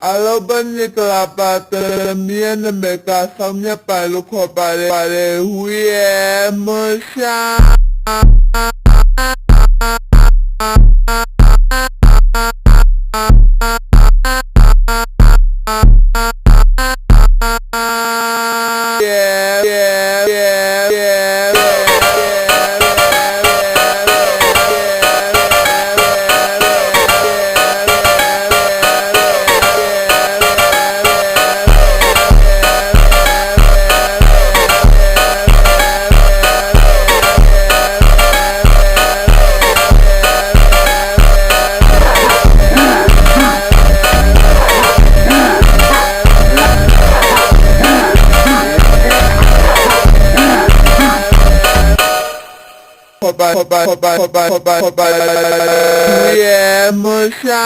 Alobaniklapata miana meka samnya palu ko pare huye musha yeah, musha